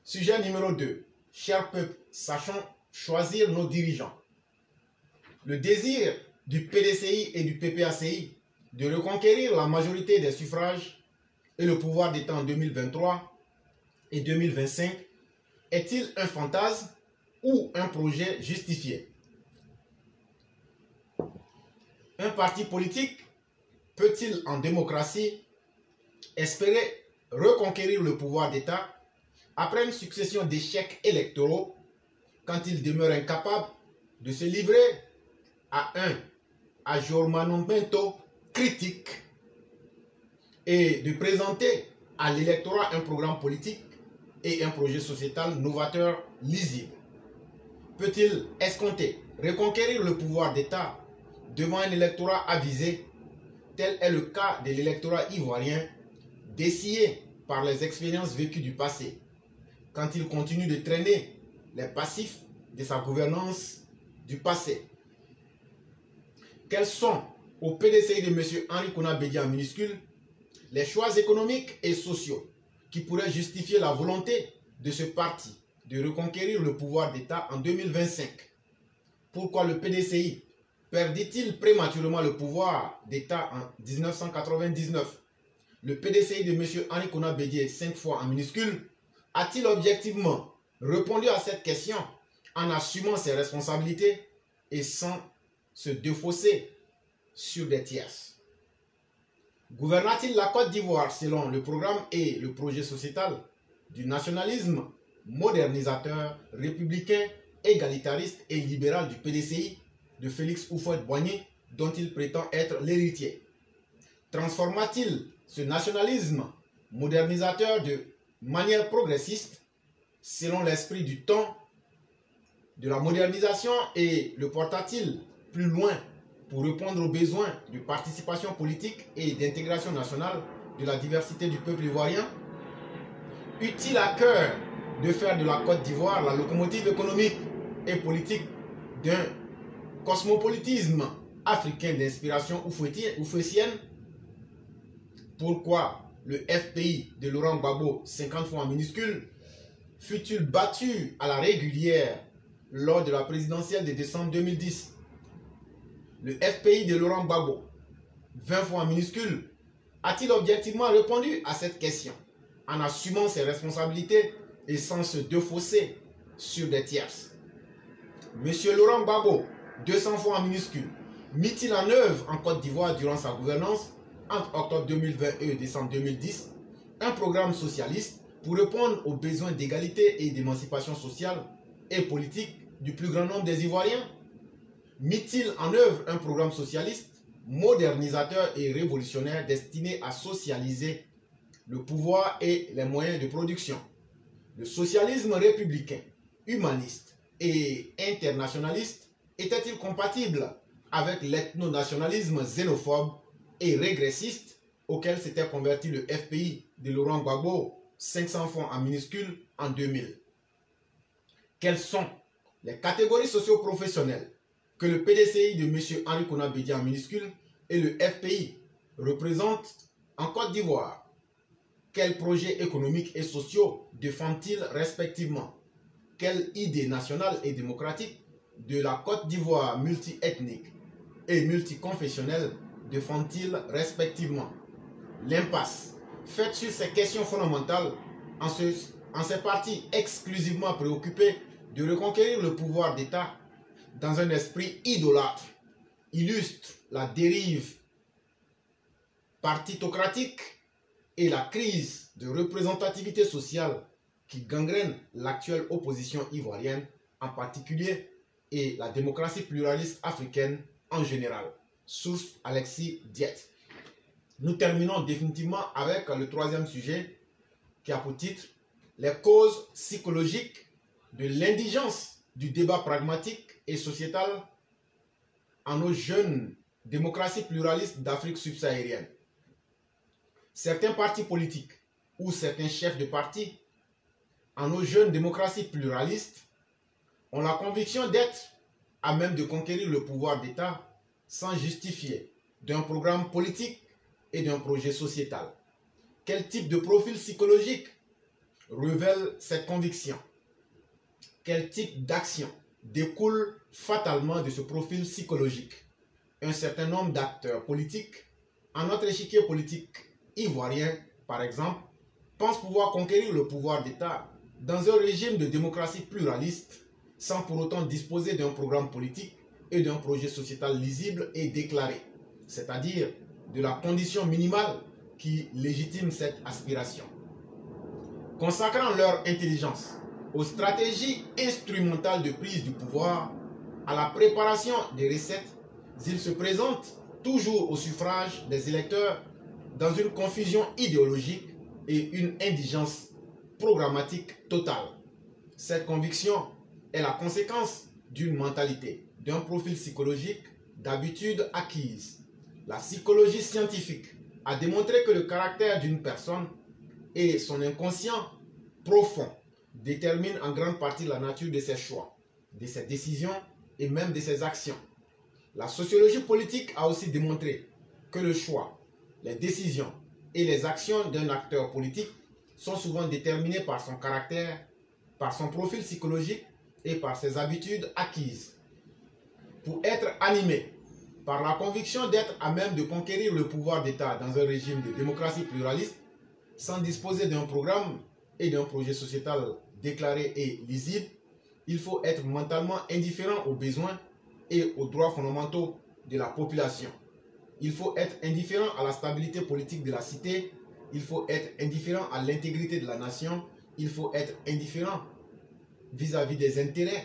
Sujet numéro 2. Cher peuple, sachons choisir nos dirigeants. Le désir du PDCI et du PPACI de reconquérir la majorité des suffrages et le pouvoir d'État en 2023 et 2025 est-il un fantasme ou un projet justifié? Un parti politique peut-il en démocratie espérer reconquérir le pouvoir d'État après une succession d'échecs électoraux quand il demeure incapable de se livrer à un aggiornamento critique et de présenter à l'électorat un programme politique et un projet sociétal novateur lisible? Peut-il escompter reconquérir le pouvoir d'État devant un électorat avisé, tel est le cas de l'électorat ivoirien, dessillé par les expériences vécues du passé, quand il continue de traîner les passifs de sa gouvernance du passé? Quels sont, au PDCI de M. Henri Konan Bédié en minuscule, les choix économiques et sociaux qui pourraient justifier la volonté de ce parti de reconquérir le pouvoir d'État en 2025? Pourquoi le PDCI perdit-il prématurément le pouvoir d'État en 1999? Le PDCI de M. Henri Konan Bédié, 5 fois en minuscule, a-t-il objectivement répondu à cette question en assumant ses responsabilités et sans se défausser sur des tierces? Gouvernera-t-il la Côte d'Ivoire selon le programme et le projet sociétal du nationalisme modernisateur, républicain, égalitariste et libéral du PDCI de Félix Houphouët-Boigny, dont il prétend être l'héritier? Transforma-t-il ce nationalisme modernisateur de manière progressiste selon l'esprit du temps de la modernisation et le porta-t-il plus loin pour répondre aux besoins de participation politique et d'intégration nationale de la diversité du peuple ivoirien? Eut-il à cœur de faire de la Côte d'Ivoire la locomotive économique et politique d'un cosmopolitisme africain d'inspiration oufouétienne? Pourquoi le FPI de Laurent Gbagbo, 50 fois en minuscule, fut-il battu à la régulière lors de la présidentielle de décembre 2010? Le FPI de Laurent Gbagbo, 20 fois en minuscule, a-t-il objectivement répondu à cette question en assumant ses responsabilités et sans se défausser sur des tierces? Monsieur Laurent Gbagbo, 200 fois en minuscule, mit-il en œuvre en Côte d'Ivoire durant sa gouvernance entre octobre 2020 et décembre 2010 un programme socialiste pour répondre aux besoins d'égalité et d'émancipation sociale et politique du plus grand nombre des Ivoiriens? Mit-il en œuvre un programme socialiste modernisateur et révolutionnaire destiné à socialiser le pouvoir et les moyens de production? Le socialisme républicain, humaniste et internationaliste était-il compatible avec l'ethno-nationalisme xénophobe et régressiste auquel s'était converti le FPI de Laurent Gbagbo, 500 fois en minuscule, en 2000? Quelles sont les catégories socio-professionnelles que le PDCI de M. Henri Konan Bédié en minuscule et le FPI représentent en Côte d'Ivoire? Quels projets économiques et sociaux défendent-ils respectivement? Quelle idée nationale et démocratique de la Côte d'Ivoire multiethnique et multiconfessionnelle défendent-ils respectivement? L'impasse faite sur ces questions fondamentales en ces partis exclusivement préoccupés de reconquérir le pouvoir d'État dans un esprit idolâtre illustre la dérive partitocratique et la crise de représentativité sociale qui gangrène l'actuelle opposition ivoirienne en particulier et la démocratie pluraliste africaine en général. Source Alexis Diet. Nous terminons définitivement avec le troisième sujet qui a pour titre les causes psychologiques de l'indigence du débat pragmatique et sociétal en nos jeunes démocraties pluralistes d'Afrique subsaharienne. Certains partis politiques ou certains chefs de parti en nos jeunes démocraties pluralistes ont la conviction d'être à même de conquérir le pouvoir d'État sans justifier d'un programme politique et d'un projet sociétal. Quel type de profil psychologique révèle cette conviction. Quel type d'action découle fatalement de ce profil psychologique? Un certain nombre d'acteurs politiques, en notre échiquier politique ivoirien par exemple, pensent pouvoir conquérir le pouvoir d'État dans un régime de démocratie pluraliste sans pour autant disposer d'un programme politique et d'un projet sociétal lisible et déclaré, c'est-à-dire de la condition minimale qui légitime cette aspiration. Consacrant leur intelligence aux stratégies instrumentales de prise du pouvoir, à la préparation des recettes, ils se présentent toujours au suffrage des électeurs dans une confusion idéologique et une indigence programmatique totale. Cette conviction est la conséquence d'une mentalité, d'un profil psychologique, d'habitudes acquises. La psychologie scientifique a démontré que le caractère d'une personne et son inconscient profond déterminent en grande partie la nature de ses choix, de ses décisions et même de ses actions. La sociologie politique a aussi démontré que le choix, les décisions et les actions d'un acteur politique sont souvent déterminés par son caractère, par son profil psychologique et par ses habitudes acquises. Pour être animé par la conviction d'être à même de conquérir le pouvoir d'État dans un régime de démocratie pluraliste, sans disposer d'un programme et d'un projet sociétal déclaré et lisible, il faut être mentalement indifférent aux besoins et aux droits fondamentaux de la population. Il faut être indifférent à la stabilité politique de la cité, il faut être indifférent à l'intégrité de la nation, il faut être indifférent vis-à-vis des intérêts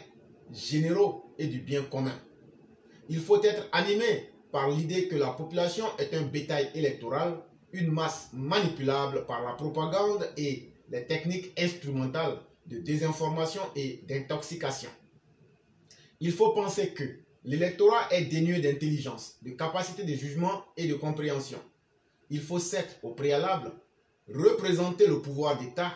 généraux et du bien commun. Il faut être animé par l'idée que la population est un bétail électoral, une masse manipulable par la propagande et les techniques instrumentales de désinformation et d'intoxication. Il faut penser que l'électorat est dénué d'intelligence, de capacité de jugement et de compréhension. Il faut s'être au préalable représenter le pouvoir d'État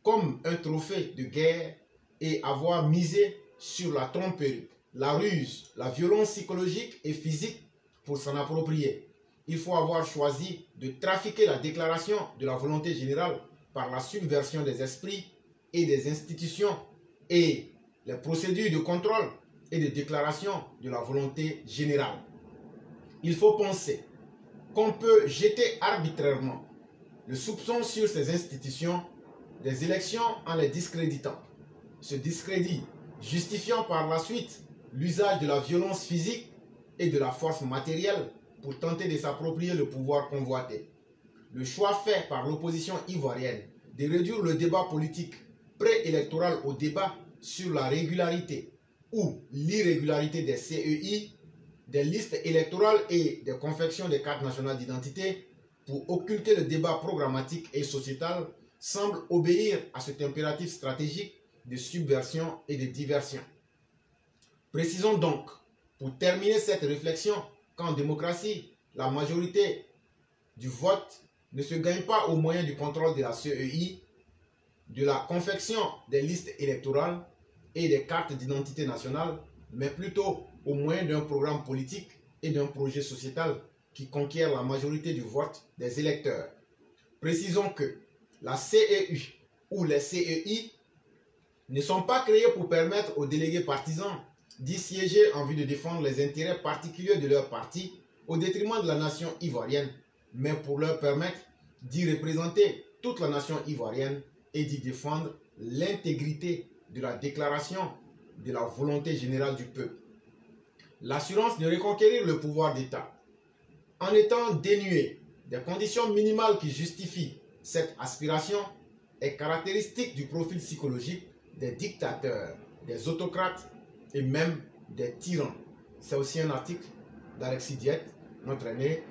comme un trophée de guerre et avoir misé sur la tromperie, la ruse, la violence psychologique et physique pour s'en approprier. Il faut avoir choisi de trafiquer la déclaration de la volonté générale par la subversion des esprits et des institutions et les procédures de contrôle et de déclaration de la volonté générale. Il faut penser qu'on peut jeter arbitrairement le soupçon sur ces institutions des élections en les discréditant. Ce discrédit justifiant par la suite l'usage de la violence physique et de la force matérielle pour tenter de s'approprier le pouvoir convoité. Le choix fait par l'opposition ivoirienne de réduire le débat politique préélectoral au débat sur la régularité ou l'irrégularité des CEI, des listes électorales et des confections des cartes nationales d'identité pour occulter le débat programmatique et sociétal semble obéir à cet impératif stratégique de subversion et de diversion. Précisons donc, pour terminer cette réflexion, qu'en démocratie, la majorité du vote ne se gagne pas au moyen du contrôle de la CEI, de la confection des listes électorales et des cartes d'identité nationale, mais plutôt au moyen d'un programme politique et d'un projet sociétal qui conquiert la majorité du vote des électeurs. Précisons que la CEI ou les CEI ne sont pas créés pour permettre aux délégués partisans d'y siéger en vue de défendre les intérêts particuliers de leur parti au détriment de la nation ivoirienne, mais pour leur permettre d'y représenter toute la nation ivoirienne et d'y défendre l'intégrité de la déclaration de la volonté générale du peuple. L'assurance de reconquérir le pouvoir d'État, en étant dénué des conditions minimales qui justifient cette aspiration, est caractéristique du profil psychologique des dictateurs, des autocrates et même des tyrans. C'est aussi un article d'Alexis Diet, notre aîné,